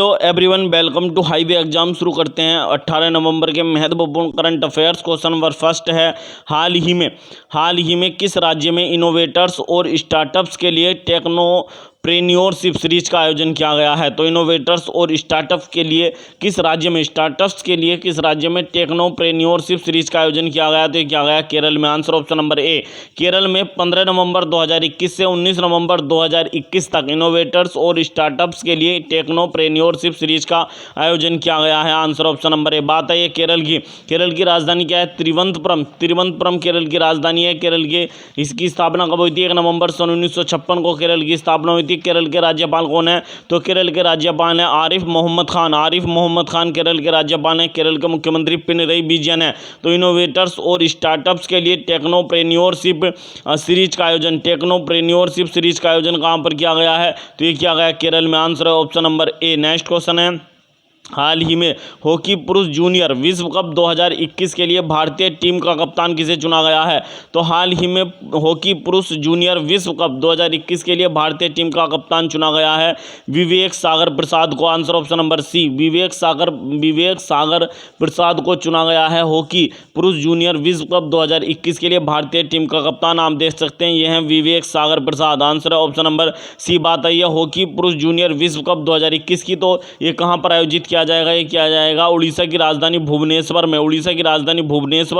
Hello everyone, welcome to highway exam. शुरू करते हैं 18 नवंबर के महत्वपूर्ण current affairs. Question number first है, हाल ही में किस राज्य में इनोवेटर्स और स्टार्टअप्स के लिए टेक्नोप्रेन्योरशिप सीरीज का आयोजन किया गया है। तो इनोवेटर्स और स्टार्टअप्स के लिए किस राज्य में टेक्नोप्रेन्योरशिप सीरीज का आयोजन किया गया। तो ये किया गया केरल में। आंसर ऑप्शन नंबर ए केरल में 15 नवंबर 2021 से 19 नवंबर 2021 तक इनोवेटर्स और स्टार्टअप्स के लिए टेक्नोप्रेन्योरशिप सीरीज का आयोजन किया गया है। आंसर ऑप्शन नंबर ए। बात है ये केरल की राजधानी क्या है? तिरुवनंतपुरम केरल की राजधानी है। इसकी स्थापना कब हुई थी? 1 नवंबर सन 1956 को केरल की स्थापना हुई थी। केरल के राज्यपाल कौन है? तो केरल के राज्यपाल हैं आरिफ मोहम्मद खान केरल के राज्यपाल हैं। केरल के मुख्यमंत्री पिनरई विजयन है। तो इनोवेटर्स और स्टार्टअप्स के लिए टेक्नोप्रेन्योरशिप सीरीज का आयोजन कहाँ पर किया गया है? तो ये किया गया केरल में। आंसर है ऑप्शन नंबर ए। नेक्स्ट क्वेश्चन है, हाल ही में हॉकी पुरुष जूनियर विश्व कप 2021 के लिए भारतीय टीम का कप्तान किसे चुना गया है? तो हाल ही में हॉकी पुरुष जूनियर विश्व कप 2021 के लिए भारतीय टीम का कप्तान चुना गया है विवेक सागर प्रसाद को। आंसर ऑप्शन नंबर सी, विवेक सागर प्रसाद को चुना गया है हॉकी पुरुष जूनियर विश्व कप 2021 के लिए भारतीय टीम का कप्तान। आप देख सकते हैं, यह है विवेक सागर प्रसाद। आंसर है ऑप्शन नंबर सी। बात आई है हॉकी पुरुष जूनियर विश्व कप 2021 की। तो ये कहाँ पर आयोजित किया जाएगा? उड़ीसा की राजधानी भुवनेश्वर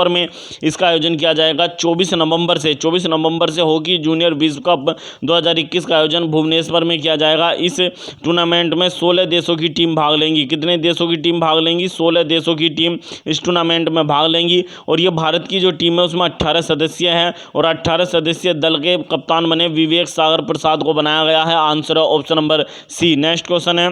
में इसका आयोजन किया जाएगा 24 नवंबर से हॉकी जूनियर विश्व कप 2021 का आयोजन भुवनेश्वर में किया जाएगा। इस टूर्नामेंट में 16 देशों की टीम भाग लेंगी। कितने देशों की टीम भाग लेंगी? 16 देशों की टीम इस टूर्नामेंट में भाग लेंगी। और ये भारत की जो टीम है उसमें 18 सदस्य हैं और 18 सदस्यीय दल के कप्तान बने विवेक सागर प्रसाद को बनाया गया है। आंसर है option number C. Next question है,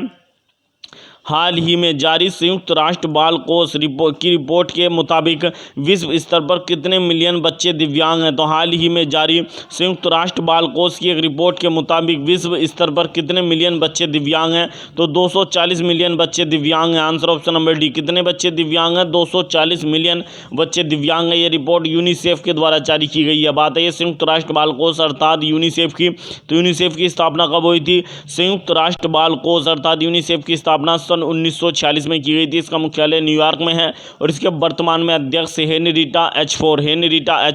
हाल ही में जारी संयुक्त राष्ट्र बाल कोष की रिपोर्ट के मुताबिक विश्व स्तर पर कितने मिलियन बच्चे दिव्यांग हैं? तो हाल ही में जारी संयुक्त राष्ट्र बाल कोष की एक रिपोर्ट के मुताबिक विश्व स्तर पर कितने मिलियन बच्चे दिव्यांग हैं? तो 240 मिलियन बच्चे दिव्यांग हैं। Answer option number D. कितने बच्चे दिव्यांग हैं? 240 मिलियन बच्चे दिव्यांग हैं। ये रिपोर्ट यूनिसेफ के द्वारा जारी की गई है। बात है ये संयुक्त राष्ट्र बाल कोष अर्थात यूनिसेफ की। तो यूनिसेफ की स्थापना कब हुई थी? संयुक्त राष्ट्र बाल कोष अर्थात यूनिसेफ की स्थापना 1946 में की गई थी। इसका मुख्यालय न्यूयॉर्क में है और इसके वर्तमान में अध्यक्ष हेनरीटा एच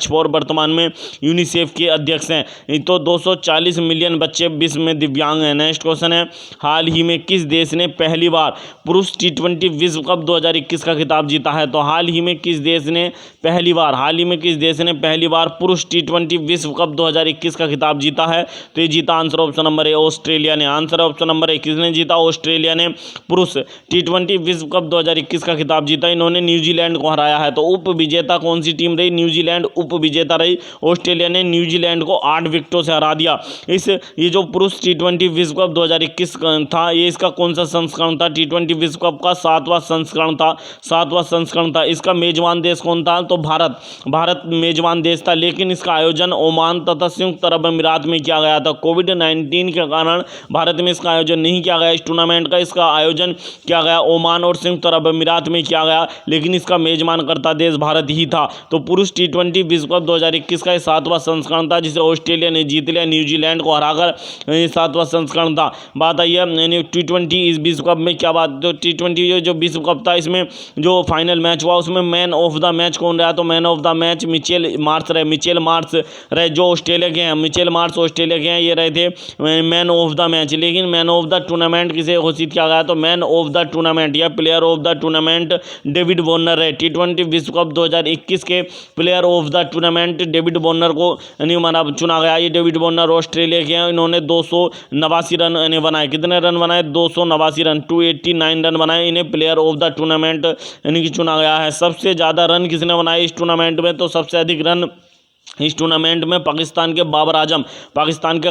फोर वर्तमान में यूनिसेफ के अध्यक्ष हैं। तो 240 मिलियन बच्चे विश्व में दिव्यांग हैं। नेक्स्ट क्वेश्चन है, हाल ही में किस देश ने पहली बार पुरुष T20 विश्व कप 2021 का खिताब जीता है? तो हाल ही में किस देश ने पहली बार पुरुष T20 विश्व कप 2021 का खिताब जीता है? तो ये जीता answer option number A Australia ने। Answer option number A. किसने जीता? ऑस्ट्रेलिया ने पुरुष T20 विश्व कप 2021 का खिताब जीता। इन्होंने न्यूजीलैंड को हराया है। तो उप विजेता कौन सी टीम रही? न्यूजीलैंड उप विजेता रही। ऑस्ट्रेलिया ने न्यूजीलैंड को 8 विकेटों से हरा दिया। ये जो पुरुष T20 विश्व कप 2021 था, ये इसका कौन सा संस्करण था? T20 विश्व कप का 7वां संस्करण था। इसका मेजबान देश कौन था? तो भारत मेजबान देश था। लेकिन इसका आयोजन ओमान तथा संयुक्त अरब अमीरात में किया गया था। कोविड-19 के कारण भारत में इसका आयोजन नहीं किया गया। इस टूर्नामेंट का इसका आयोजन किया गया ओमान और संयुक्त अरब अमीरात में किया गया, लेकिन इसका मेजबान करता देश भारत ही था। तो पुरुष T20 विश्व कप 2021 का 7वां संस्करण था, जिसे ऑस्ट्रेलिया ने जीत लिया न्यूजीलैंड को हराकर। 7वां संस्करण था। बात आई है T20 इस विश्व कप में क्या बात, तो T20 जो विश्व कप था, इसमें जो फाइनल मैच हुआ उसमें मैन ऑफ द मैच कौन रहा? तो man of the match Mitchell Marsh रहे जो ऑस्ट्रेलिया के हैं। मिचेल मार्श ऑस्ट्रेलिया के हैं, ये रहे थे मैन ऑफ द मैच। लेकिन मैन ऑफ द टूर्नामेंट किसे घोषित किया गया? तो मैन ऑफ द टूर्नामेंट या player of the tournament David Warner है। T20 विश्व कप 2021 के player of the tournament David Warner को चुना गया। ये डेविड वार्नर ऑस्ट्रेलिया के हैं। इन्होंने 289 रन बनाए। कितने रन बनाए? 289 रन, 289 रन बनाए। इन्हें प्लेयर ऑफ द टूर्नामेंट चुना गया है। सबसे ज़्यादा रन किसने बनाए इस टूर्नामेंट में? तो सबसे अधिक रन इस टूर्नामेंट में पाकिस्तान के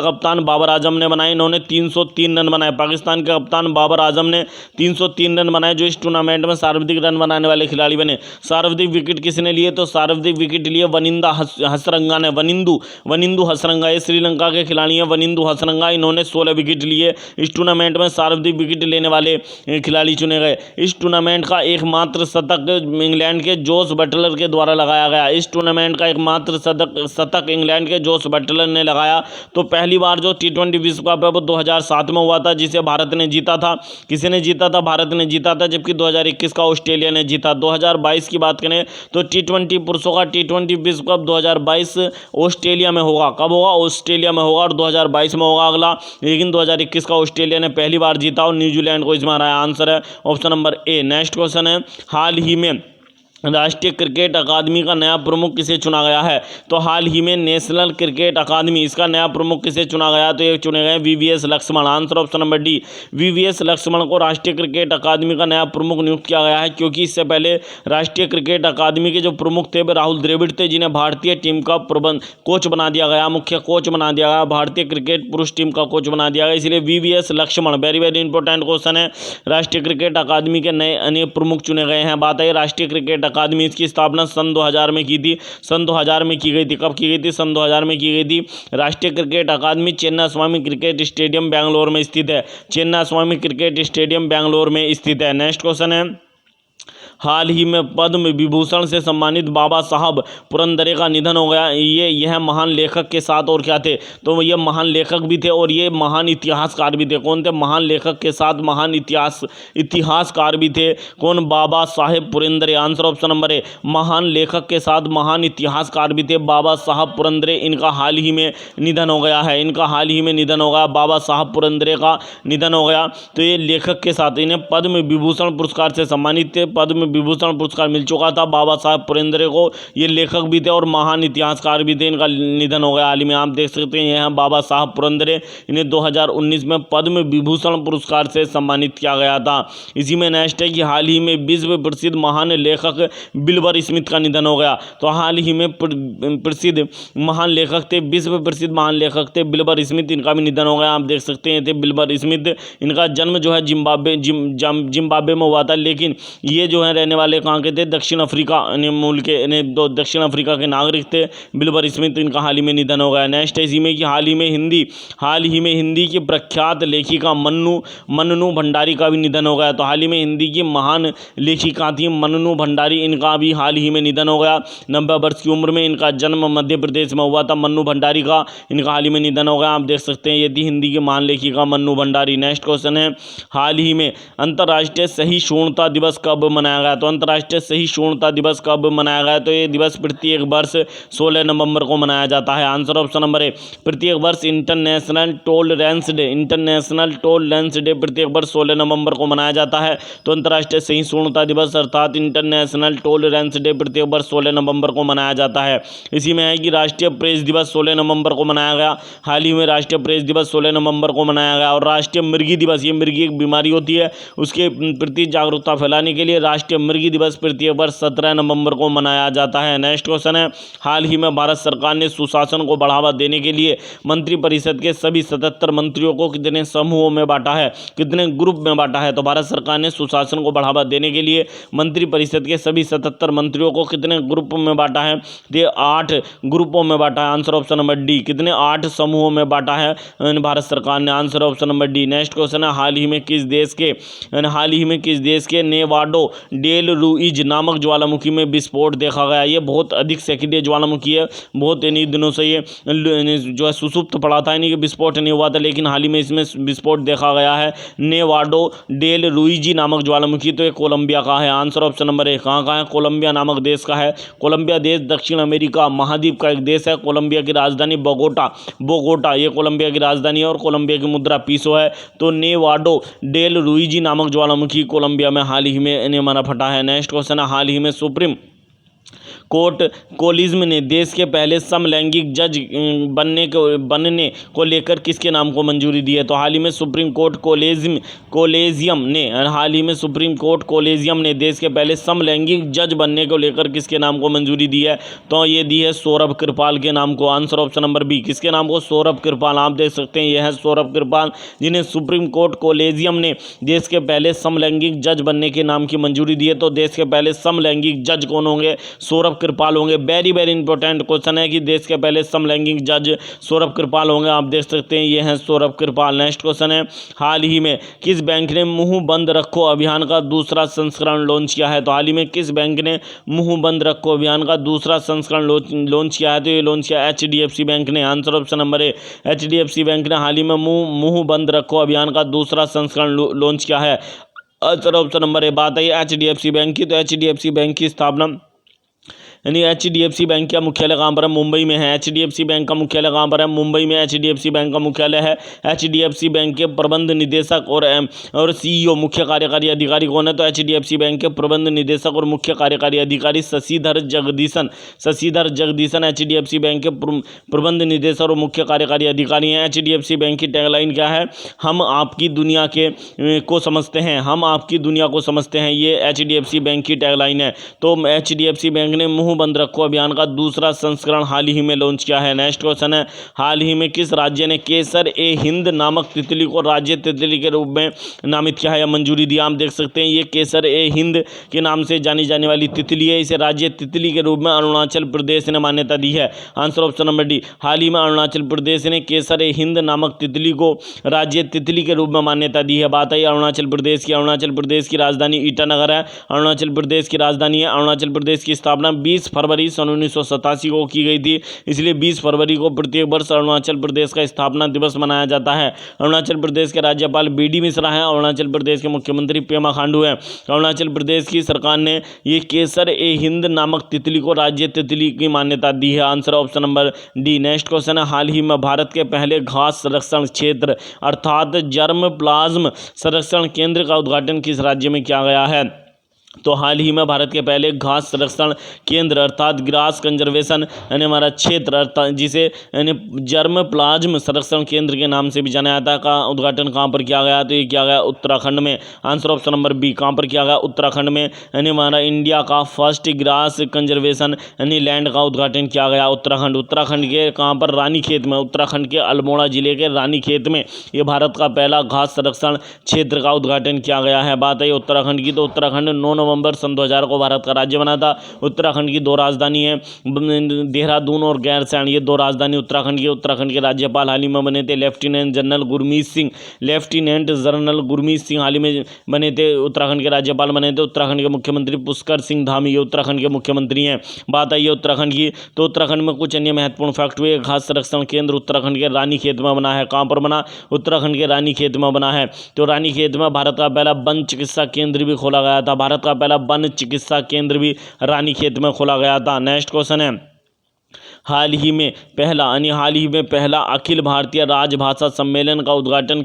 कप्तान बाबर आजम ने बनाए। इन्होंने 303 रन बनाए। पाकिस्तान के कप्तान बाबर आजम ने 303 रन बनाए, जो इस टूर्नामेंट में सर्वाधिक रन बनाने वाले खिलाड़ी बने। सर्वाधिक विकेट किसने लिए? तो सर्वाधिक विकेट लिए वनिंदा हसरंगा ने। वनिंदु हसरंगा, ये श्रीलंका के खिलाड़ी हैं। वनिंदु हसरंगा, इन्होंने 16 विकेट लिए। इस टूर्नामेंट में सर्वाधिक विकेट लेने वाले खिलाड़ी चुने गए। इस टूर्नामेंट का एकमात्र शतक इंग्लैंड के जोस बटलर के द्वारा लगाया गया। इस टूर्नामेंट का एकमात्र शतक शतक इंग्लैंड के जोस बटलर ने लगाया। तो पहली बार जो T20 विश्व कप है वो 2007 में हुआ था, जिसे भारत ने जीता था। किसी ने जीता था? भारत ने जीता था, जबकि 2021 का ऑस्ट्रेलिया ने जीता। 2022 की बात करें तो T20 पुरुषों का T20 विश्व कप 2022 ऑस्ट्रेलिया में होगा। कब होगा? ऑस्ट्रेलिया में होगा, और 2022 में होगा अगला। लेकिन 2021 का ऑस्ट्रेलिया ने पहली बार जीता और न्यूजीलैंड को इसमें हराया। आंसर है ऑप्शन नंबर ए। नेक्स्ट क्वेश्चन है, हाल ही में राष्ट्रीय क्रिकेट अकादमी का नया प्रमुख किसे चुना गया है? तो हाल ही में नेशनल क्रिकेट अकादमी, इसका नया प्रमुख किसे चुना गया? तो ये चुने गए VVS Laxman. Answer option number D, VVS Laxman को राष्ट्रीय क्रिकेट अकादमी का नया प्रमुख नियुक्त किया गया है, क्योंकि इससे पहले राष्ट्रीय क्रिकेट अकादमी के जो प्रमुख थे वे राहुल द्रविड़ थे, जिन्हें भारतीय टीम का कोच बना दिया गया, मुख्य कोच बना दिया गया, भारतीय क्रिकेट पुरुष टीम का कोच बना दिया गया। इसलिए VVS Laxman, very very important question है, राष्ट्रीय क्रिकेट अकादमी के नए अन्य प्रमुख चुने गए हैं। बात है राष्ट्रीय क्रिकेट अकादमी, इसकी स्थापना सन 2000 में की थी। सन 2000 में की गई थी। कब की गई थी? सन 2000 में की गई थी। राष्ट्रीय क्रिकेट अकादमी चेन्नास्वामी क्रिकेट स्टेडियम बेंगलोर में स्थित है। चेन्नास्वामी क्रिकेट स्टेडियम बेंगलोर में स्थित है। नेक्स्ट क्वेश्चन है, हाल ही में पद्म विभूषण से सम्मानित बाबा साहब पुरंदरे का निधन हो गया। यह महान लेखक के साथ और क्या थे? तो ये महान लेखक भी थे और ये महान इतिहासकार भी थे। कौन थे? महान लेखक के साथ महान इतिहासकार भी थे। कौन? Baba Saheb Purandare. Answer option number A, महान लेखक के साथ महान इतिहासकार भी थे बाबा साहब पुरंदरे। इनका हाल ही में निधन हो गया है। इनका हाल ही में निधन हो गया, बाबा साहब पुरंदरे का निधन हो गया। तो ये लेखक के साथ इन्हें पद्म विभूषण पुरस्कार से सम्मानित थे। पद्म विभूषण पुरस्कार मिल चुका था बाबा साहब पुरंदरे को। ये लेखक भी थे और महान इतिहासकार भी थे। इनका निधन हो गया हाल ही में। आप देख सकते हैं यहाँ बाबा साहब पुरंदरे, इन्हें 2019 में पद्म विभूषण पुरस्कार से सम्मानित किया गया था। इसी में नेक्स्ट है कि हाल ही में विश्व प्रसिद्ध महान लेखक विल्बर स्मिथ का निधन हो गया। तो हाल ही में प्रसिद्ध महान लेखक थे, विश्व प्रसिद्ध महान लेखक थे विल्बर स्मिथ, इनका भी निधन हो गया। आप देख सकते हैं थे विल्बर स्मिथ। इनका जन्म जो है जिम्बाब्वे में हुआ था, लेकिन ये जो है रहने वाले कहाँ के थे? दक्षिण अफ्रीका मूल के, दक्षिण अफ्रीका के नागरिक थे विल्बर स्मिथ। इनका हाल ही में निधन हो गया। नेक्स्ट है इसी में कि हाल ही में हिंदी की प्रख्यात लेखिका मन्नू भंडारी का भी निधन हो गया। तो हाल ही में हिंदी की महान लेखिका थी मन्नू भंडारी, इनका भी हाल ही में निधन हो गया। 90 वर्ष की उम्र में इनका जन्म मध्य प्रदेश में हुआ था मन्नू भंडारी का। इनका हाल ही में निधन हो गया। आप देख सकते हैं ये थी हिंदी की महान लेखिका मन्नू भंडारी। नेक्स्ट क्वेश्चन है, हाल ही में अंतर्राष्ट्रीय सहिष्णुता दिवस कब मनाया गया? तो अंतर्राष्ट्रीय सहिष्णुता दिवस कब मनाया गया? तो ये दिवस प्रत्येक वर्ष 16 नवंबर को मनाया जाता है। आंसर ऑप्शन नंबर ए, प्रत्येक वर्ष इंटरनेशनल टॉलरेंस डे प्रत्येक वर्ष 16 नवंबर को मनाया जाता है। तो अंतर्राष्ट्रीय सहिष्णुता दिवस अर्थात इंटरनेशनल टॉलरेंस डे प्रत्येक वर्ष 16 नवंबर को मनाया जाता है। इसी में है कि राष्ट्रीय प्रेस दिवस 16 नवंबर को मनाया गया। हाल ही में राष्ट्रीय प्रेस दिवस 16 नवंबर को मनाया गया। और राष्ट्रीय मृगी दिवस, ये मृगी एक बीमारी होती है, उसके प्रति जागरूकता फैलाने के लिए राष्ट्रीय मृगी दिवस प्रत्येक वर्ष 17 नवंबर को मनाया जाता है। नेक्स्ट क्वेश्चन है, हाल ही में भारत सरकार ने सुशासन को बढ़ावा देने के लिए मंत्रिपरिषद के सभी 77 मंत्रियों को कितने समूहों में बांटा है? कितने ग्रुप में बांटा है? तो भारत सरकार ने सुशासन को बढ़ावा देने के लिए मंत्रिपरिषद के सभी 77 मंत्रियों को कितने ग्रुप में बांटा है? ये 8 ग्रुपों में बांटा है। आंसर ऑप्शन नंबर डी, कितने? 8 समूहों में बांटा है भारत सरकार ने। Answer option number D. Next question है, हाल ही में किस देश के नेवाडो डेल रुइज नामक ज्वालामुखी में विस्फोट देखा गया? ये बहुत अधिक सक्रिय ज्वालामुखी है, बहुत इन्हीं दिनों से ये जो है सुसुप्त पड़ा था, इन्हीं के विस्फोट नहीं हुआ था, लेकिन हाल ही में इसमें विस्फोट देखा गया है। नेवाडो डेल रुइजी नामक ज्वालामुखी, तो ये कोलंबिया का है। आंसर ऑप्शन नंबर ए, कहाँ का है? कोलंबिया नामक देश का है। कोलंबिया देश दक्षिण अमेरिका महाद्वीप का एक देश है। कोलंबिया की राजधानी बोगोटा ये कोलंबिया की राजधानी है और कोलंबिया की मुद्रा पीसो है। तो नेवाडो डेल रुइजी नामक ज्वालामुखी कोलंबिया में हाल ही में इन्हें मना फटा है। नेक्स्ट क्वेश्चन है, हाल ही में सुप्रीम कोर्ट कोलिज्म ने देश के पहले समलैंगिक जज बनने को लेकर किसके नाम को मंजूरी दी है? तो हाल ही में सुप्रीम कोर्ट कोलेजियम ने देश के पहले समलैंगिक जज बनने को लेकर किसके नाम को मंजूरी दी है? तो ये दी है सौरभ कृपाल के नाम को। आंसर ऑप्शन नंबर बी, किसके नाम को? सौरभ कृपाल। आप देख सकते हैं यह है सौरभ कृपाल, जिन्हें सुप्रीम कोर्ट कोलेजियम ने देश के पहले समलैंगिक जज बनने के नाम की मंजूरी दी है। तो देश के पहले समलैंगिक जज कौन होंगे? सौरभ कृपाल होंगे। वेरी वेरी इंपॉर्टेंट क्वेश्चन है कि देश के पहले समलैंगिक जज सौरभ कृपाल होंगे। आप देख सकते हैं ये हैं सौरभ कृपाल। नेक्स्ट क्वेश्चन है, हाल ही में किस बैंक ने मुंह बंद रखो अभियान का दूसरा संस्करण लॉन्च किया है? तो हाल ही में किस बैंक ने मुंह बंद रखो अभियान का दूसरा संस्करण लॉन्च किया है? तो ये लॉन्च किया HDFC बैंक ने। आंसर ऑप्शन नंबर ए, HDFC बैंक ने हाल ही में मुंह बंद रखो अभियान का दूसरा संस्करण लॉन्च किया है। आंसर ऑप्शन नंबर ए। बात आई HDFC बैंक की, तो HDFC बैंक की स्थापना यानी HDFC बैंक का मुख्यालय कहाँ पर है? मुंबई में है। HDFC बैंक का मुख्यालय कहाँ पर है? मुंबई में HDFC बैंक का मुख्यालय है। HDFC बैंक के प्रबंध निदेशक और CEO मुख्य कार्यकारी अधिकारी कौन है? तो HDFC बैंक के प्रबंध निदेशक और मुख्य कार्यकारी अधिकारी शशिधर जगदीशन HDFC बैंक के प्रबंध निदेशक और मुख्य कार्यकारी अधिकारी हैं। HDFC बैंक की टैगलाइन क्या है? हम आपकी दुनिया को समझते हैं, हम आपकी दुनिया को समझते हैं, ये HDFC बैंक की टैगलाइन है। तो HDFC बैंक ने मुंह बंद रखो अभियान का दूसरा संस्करण हाल ही में लॉन्च किया है। नेक्स्ट क्वेश्चन है, हाल ही में किस राज्य ने केसर ए हिंद नामक तितली को राज्य तितली के रूप में नामित किया है या मंजूरी दी? आप देख सकते हैं ये केसर ए हिंद के नाम से जानी जाने वाली तितली है, इसे राज्य तितली के रूप में अरुणाचल प्रदेश ने मान्यता दी है। आंसर ऑप्शन नंबर डी, हाल ही में अरुणाचल प्रदेश ने केसर ए हिंद नामक तितली को राज्य तितली के रूप में मान्यता दी है। बात आई अरुणाचल प्रदेश की। अरुणाचल प्रदेश की राजधानी ईटानगर है। अरुणाचल प्रदेश की राजधानी है। अरुणाचल प्रदेश की स्थापना 20 फरवरी सन 1987 को की गई थी, इसलिए 20 फरवरी को प्रत्येक वर्ष अरुणाचल प्रदेश का स्थापना दिवस मनाया जाता है। अरुणाचल प्रदेश के राज्यपाल BD मिश्रा हैं। अरुणाचल प्रदेश के मुख्यमंत्री पेमा खांडू हैं। अरुणाचल प्रदेश की सरकार ने ये केसर ए हिंद नामक तितली को राज्य तितली की मान्यता दी है। Answer option number D. Next question है, हाल ही में भारत के पहले घास संरक्षण क्षेत्र अर्थात जर्म प्लाज्म संरक्षण केंद्र का उद्घाटन किस राज्य में किया गया है? तो हाल ही में भारत के पहले घास संरक्षण केंद्र अर्थात ग्रास कंजर्वेशन यानी हमारा क्षेत्र अर्थात जिसे यानी जर्म प्लाज्म संरक्षण केंद्र के नाम से भी जाना जाता है का उद्घाटन कहाँ पर किया गया? तो ये किया गया उत्तराखंड में। आंसर ऑप्शन नंबर बी, कहाँ पर किया गया? उत्तराखंड में। यानी हमारा इंडिया का फर्स्ट ग्रास कंजर्वेशन यानी लैंड का उद्घाटन किया गया उत्तराखंड के कहाँ पर? रानीखेत में। उत्तराखंड के अल्मोड़ा जिले के रानीखेत में ये भारत का पहला घास संरक्षण क्षेत्र का उद्घाटन किया गया है। बात है उत्तराखंड की, तो उत्तराखंड 9 नवंबर सन 2000 को भारत का राज्य बना था। उत्तराखंड की 2 राजधानी है, देहरादून और गैरसैंण, ये 2 राजधानी उत्तराखंड की। उत्तराखंड के राज्यपाल हाल ही में बने थे लेफ्टिनेंट जनरल गुरमीत सिंह हाल ही में बने थे, उत्तराखंड के राज्यपाल बने थे। उत्तराखंड के मुख्यमंत्री पुष्कर सिंह धामी ये उत्तराखंड के मुख्यमंत्री हैं। बात आई है उत्तराखंड की, तो उत्तराखंड में कुछ अन्य महत्वपूर्ण फैक्ट हुए। घास संरक्षण केंद्र उत्तराखंड के रानीखेत में बना है। कहाँ पर बना? उत्तराखंड के रानीखेत में बना है। तो रानीखेत में भारत का पहला वन चिकित्सा केंद्र भी खोला गया था। भारत का पहला वन चिकित्सा केंद्र भी रानीखेत में खोला गया था। नेक्स्ट क्वेश्चन है, हाल ही में पहला अखिल भारतीय राजभाषा सम्मेलन का उद्घाटन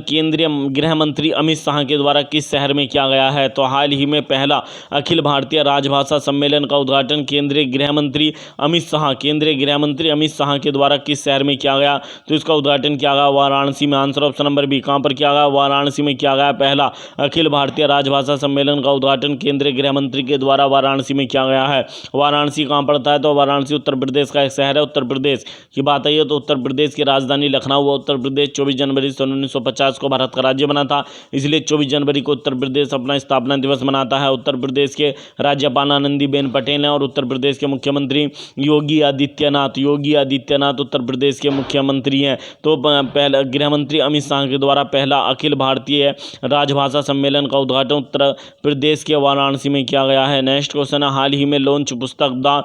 केंद्रीय गृह मंत्री अमित शाह के द्वारा किस शहर में किया गया है? तो हाल ही में पहला अखिल भारतीय राजभाषा सम्मेलन का उद्घाटन केंद्रीय गृह मंत्री अमित शाह के द्वारा किस शहर में किया गया? तो इसका उद्घाटन किया गया वाराणसी में। आंसर ऑप्शन नंबर बी, कहाँ पर किया गया? वाराणसी में किया गया। पहला अखिल भारतीय राजभाषा सम्मेलन का उद्घाटन केंद्रीय गृह मंत्री के द्वारा वाराणसी में किया गया है। वाराणसी कहाँ पड़ता है? तो वाराणसी उत्तर प्रदेश का एक शहर है। उत्तर प्रदेश की बात आई है तो उत्तर प्रदेश की राजधानी लखनऊ है। उत्तर प्रदेश 24 जनवरी सन 1950 को भारत का राज्य बना था, इसलिए 24 जनवरी को उत्तर प्रदेश अपना स्थापना दिवस मनाता है। उत्तर प्रदेश के राज्यपाल आनंदीबेन पटेल हैं और उत्तर प्रदेश के मुख्यमंत्री योगी आदित्यनाथ उत्तर प्रदेश के मुख्यमंत्री हैं। तो पहला गृह मंत्री अमित शाह के द्वारा पहला अखिल भारतीय राजभाषा सम्मेलन का उद्घाटन उत्तर प्रदेश के वाराणसी में किया गया है। नेक्स्ट क्वेश्चन है, हाल ही में लॉन्च पुस्तक द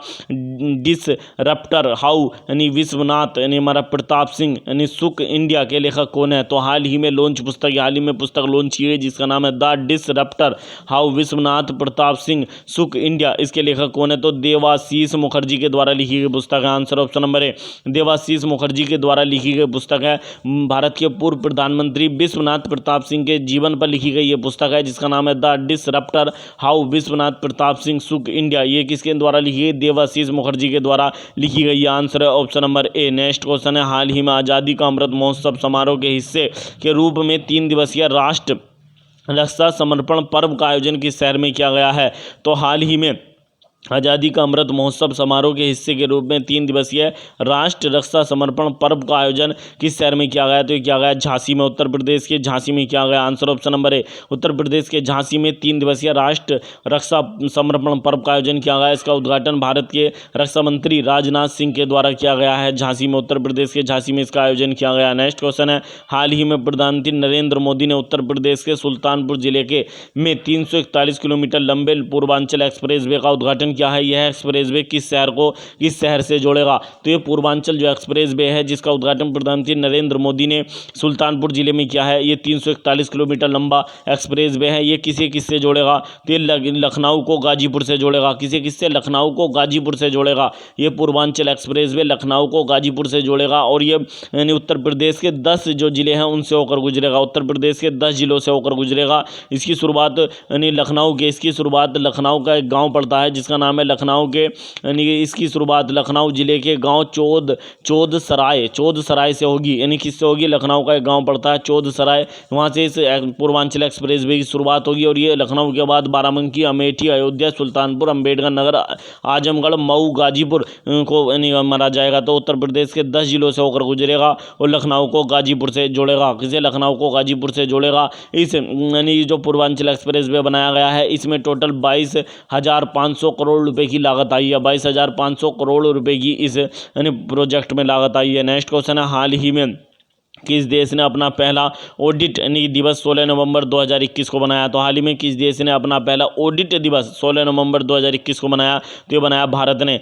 डिसरप्टर हाउ यानी विश्वनाथ यानी हमारा प्रताप सिंह यानी सुक इंडिया के लेखक कौन है? तो हाल ही में पुस्तक लॉन्च की गई जिसका नाम है the disruptor how Vishwanath Pratap Singh सुक इंडिया। इसके लेखक कौन है? तो देवाशीष मुखर्जी के द्वारा लिखी गई पुस्तक है। Answer option number A, Debashish Mukherjee के द्वारा लिखी गई पुस्तक है। भारत के पूर्व प्रधानमंत्री विश्वनाथ प्रताप सिंह के जीवन पर लिखी गई ये पुस्तक है जिसका नाम है the disruptor how Vishwanath Pratap Singh सुक इंडिया। ये किसके द्वारा लिखी गई? देवाशीष मुखर्जी के द्वारा लिखी गई। आंसर है ऑप्शन नंबर ए। नेक्स्ट क्वेश्चन है, हाल ही में आज़ादी का अमृत महोत्सव समारोह के हिस्से के रूप में 3 दिवसीय राष्ट्र रक्षा समर्पण पर्व का आयोजन किस शहर में किया गया है? तो हाल ही में आज़ादी का अमृत महोत्सव समारोह के हिस्से के रूप में 3 दिवसीय राष्ट्र रक्षा समर्पण पर्व का आयोजन किस शहर में किया गया? तो ये किया गया झांसी में, उत्तर प्रदेश के झांसी में किया गया। आंसर ऑप्शन नंबर ए, उत्तर प्रदेश के झांसी में 3 दिवसीय राष्ट्र रक्षा समर्पण पर्व का आयोजन किया गया। इसका उद्घाटन भारत के रक्षा मंत्री राजनाथ सिंह के द्वारा किया गया है। झांसी में, उत्तर प्रदेश के झांसी में इसका आयोजन किया गया। नेक्स्ट क्वेश्चन है, हाल ही में प्रधानमंत्री नरेंद्र मोदी ने उत्तर प्रदेश के सुल्तानपुर जिले के में 341 किलोमीटर लंबे पूर्वांचल एक्सप्रेसवे का उद्घाटन क्या है? यह एक्सप्रेसवे किस शहर से जोड़ेगा? तो ये पूर्वांचल जो एक्सप्रेसवे है जिसका उद्घाटन प्रधानमंत्री नरेंद्र मोदी ने सुल्तानपुर जिले में किया है, ये 341 किलोमीटर लंबा एक्सप्रेसवे है। ये किससे जोड़ेगा? तो ये लखनऊ को गाजीपुर से जोड़ेगा। किससे? लखनऊ को गाजीपुर से जोड़ेगा। ये पूर्वांचल एक्सप्रेसवे लखनऊ को गाजीपुर से जोड़ेगा और ये यानी उत्तर प्रदेश के 10 जो जिले हैं उनसे होकर गुजरेगा। उत्तर प्रदेश के 10 जिलों से होकर गुजरेगा। इसकी शुरुआत यानी इसकी शुरुआत लखनऊ का एक गाँव पड़ता है जिसका नाम है लखनऊ के, यानी इसकी शुरुआत लखनऊ जिले के गांव चौधसराय से होगी। यानी किससे होगी? लखनऊ का एक गांव पड़ता है चौधसराय, वहां से इस पूर्वांचल एक्सप्रेसवे की शुरुआत होगी और ये लखनऊ के बाद बाराबंकी, अमेठी, अयोध्या, सुल्तानपुर, अम्बेडकर नगर, आजमगढ़, मऊ, गाजीपुर को यानी मारा जाएगा। तो उत्तर प्रदेश के 10 जिलों से होकर गुजरेगा और लखनऊ को गाजीपुर से जोड़ेगा। किसे? लखनऊ को गाजीपुर से जोड़ेगा। इस यानी जो पूर्वांचल एक्सप्रेसवे बनाया गया है इसमें टोटल 22,500 करोड़ रुपए की लागत आई है। 22,500 करोड़ रुपए की इस यानी प्रोजेक्ट में लागत आई है। नेक्स्ट क्वेश्चन है, हाल ही में किस देश ने अपना पहला ऑडिट यानी दिवस 16 नवंबर 2021 को बनाया? तो हाल ही में किस देश ने अपना पहला ऑडिट दिवस 16 नवंबर 2021 को बनाया? तो ये बनाया भारत ने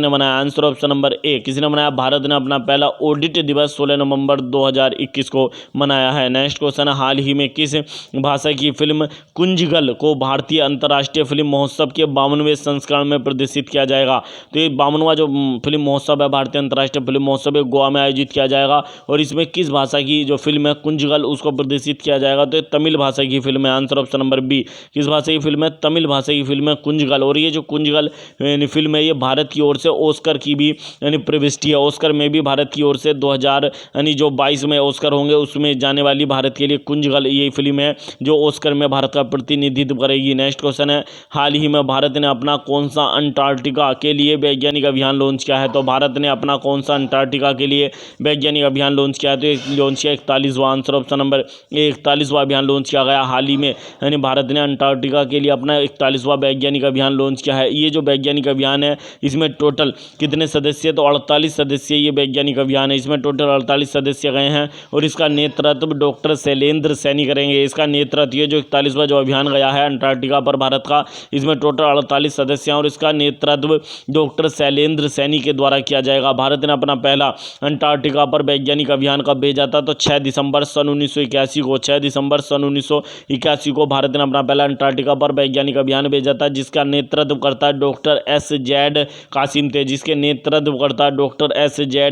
बनाया। आंसर ऑप्शन नंबर ए, किसने बनाया? भारत ने अपना पहला ऑडिट दिवस 16 नवंबर 2021 को मनाया है। नेक्स्ट क्वेश्चन है, हाल ही में किस भाषा की फिल्म कुंजगल को भारतीय अंतर्राष्ट्रीय फिल्म महोत्सव के 52वें संस्करण में प्रदर्शित किया जाएगा? तो ये 52वां जो फिल्म महोत्सव है भारतीय अंतर्राष्ट्रीय फिल्म महोत्सव है गोवा में आयोजित किया जाएगा और इसमें किस भाषा की जो फिल्म है कुंजगल उसको प्रदर्शित किया जाएगा? तो तमिल भाषा की फिल्म है। आंसर ऑप्शन नंबर बी, किस भाषा की फिल्म है? तमिल भाषा की फिल्म है कुंजगल। और ये जो कुंजगल यानी फिल्म है ये भारत की ओर से ऑस्कर की भी यानी प्रविष्टि है। ऑस्कर में भी भारत की ओर से 2022 में ऑस्कर होंगे उसमें जाने वाली भारत के लिए कुंजगल ये फिल्म है जो ऑस्कर में भारत का प्रतिनिधित्व करेगी। नेक्स्ट क्वेश्चन है, हाल ही में भारत ने अपना कौन सा अंटार्कटिका के लिए वैज्ञानिक अभियान लॉन्च किया है? तो भारत ने अपना कौन सा अंटार्कटिका के लिए वैज्ञानिक अभियान लॉन्च किया है? तो लॉन्च किया 41वां। आंसर ऑप्शन नंबर 41वां अभियान लॉन्च किया गया हाल ही में। यानी भारत ने अंटार्कटिका के लिए अपना 41वां वैज्ञानिक अभियान लॉन्च किया है। ये जो वैज्ञानिक अभियान है इसमें टोटल कितने सदस्य? तो 48 सदस्य ये वैज्ञानिक अभियान है। इसमें टोटल 48 सदस्य गए हैं और इसका नेतृत्व डॉक्टर शैलेंद्र सैनी करेंगे। इसका नेतृत्व ये जो 41वां जो अभियान गया है अंटार्कटिका पर भारत का, इसमें टोटल 48 सदस्य हैं और इसका नेतृत्व डॉक्टर शैलेंद्र सैनी के द्वारा किया जाएगा। भारत ने अपना पहला अंटार्कटिका पर वैज्ञानिक अभियान कब भेजा था? तो 6 दिसंबर सन 1981 को 6 दिसंबर सन 1981 को भारत ने अपना पहला अंटार्कटिका पर वैज्ञानिक अभियान भेजा था जिसका नेतृत्व करता है डॉक्टर एस.जेड.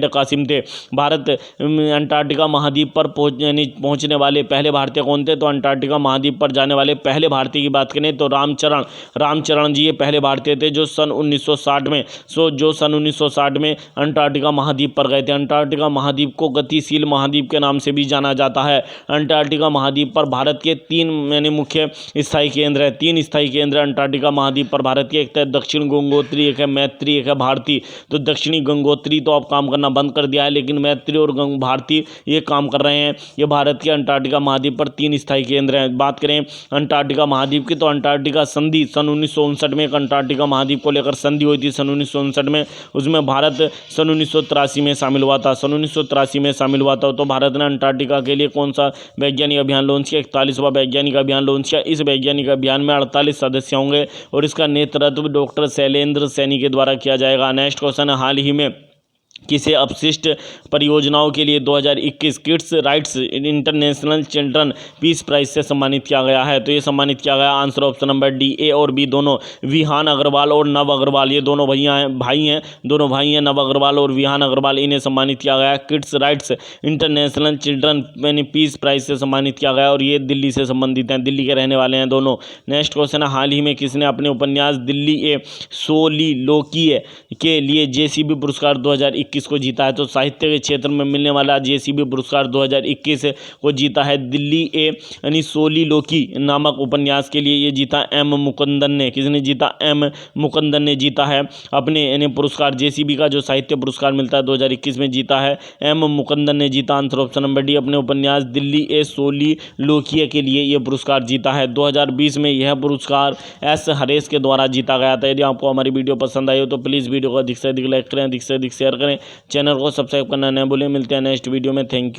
कासिम थे। भारत अंटार्कटिका महाद्वीप पर पहुंचने वाले पहले भारतीय कौन थे? तो अंटार्कटिका महाद्वीप पर जाने वाले पहले भारतीय की बात करें तो रामचरण जी ये पहले भारतीय थे जो सन 1960 में अंटार्कटिका महाद्वीप पर गए थे। अंटार्कटिका महाद्वीप को गतिशील महाद्वीप के नाम से भी जाना जाता है। अंटार्कटिका महाद्वीप पर भारत के 3 यानी मुख्य स्थायी केंद्र है। 3 स्थायी केंद्र अंटार्कटिका महाद्वीप पर भारत के, एक है दक्षिण गंगोत्री, एक है मैत्री, एक है भारती। तो दक्षिणी गंगोत्री तो अब काम करना बंद कर दिया है लेकिन मैत्री और भारती ये काम कर रहे हैं। ये भारत के अंटार्कटिका महाद्वीप पर 3 स्थायी केंद्र हैं। बात करें अंटार्कटिका महाद्वीप की तो अंटार्कटिका संधि सन 1959 में एक अंटार्कटिका महाद्वीप को लेकर संधि हुई थी सन 1959 में। उसमें भारत सन 1983 में शामिल हुआ था। तो भारत ने अंटार्कटिका के लिए कौन सा वैज्ञानिक अभियान लॉन्च किया? 41वां वैज्ञानिक अभियान लॉन्च किया। इस वैज्ञानिक अभियान में 48 सदस्य होंगे और इसका नेतृत्व डॉक्टर शैलेंद्र सैनी के द्वारा किया जाएगा। नेक्स्ट क्वेश्चन है, हाल ही में किसे अपशिष्ट परियोजनाओं के लिए 2021 kids rights international children peace prize से सम्मानित किया गया है? तो ये सम्मानित किया गया आंसर ऑप्शन नंबर डी, ए और बी दोनों। विहान अग्रवाल और नव अग्रवाल ये दोनों भाई हैं नव अग्रवाल और विहान अग्रवाल, इन्हें सम्मानित किया गया किड्स राइट्स इंटरनेशनल चिल्ड्रन यानी पीस प्राइज से सम्मानित किया गया और ये दिल्ली से संबंधित हैं, दिल्ली के रहने वाले हैं दोनों। नेक्स्ट क्वेश्चन है, हाल ही में किसने अपने उपन्यास दिल्ली ए सोलिलोकी के लिए JCB पुरस्कार 2021 2021 को जीता है। तो साहित्य के क्षेत्र में मिलने वाला जेसीबी पुरस्कार 2021 को जीता है दिल्ली ए यानी सोलिलोकी नामक उपन्यास के लिए ये जीता एम मुकुंदन ने। किसने जीता? एम मुकुंदन ने जीता है अपने यानी पुरस्कार। जेसीबी का जो साहित्य पुरस्कार मिलता है 2021 में जीता है एम मुकुंदन ने जीता। आंसर ऑप्शन नंबर डी, अपने उपन्यास दिल्ली ए सोलिलोकी के लिए ये पुरस्कार जीता है। 2020 में यह पुरस्कार एस हरेश के द्वारा जीता गया था। यदि आपको हमारी वीडियो पसंद आई हो तो प्लीज़ वीडियो को अधिक से अधिक लाइक करें, अधिक से अधिक शेयर करें, चैनल को सब्सक्राइब करना न भूलें। मिलते हैं नेक्स्ट वीडियो में। Thank you.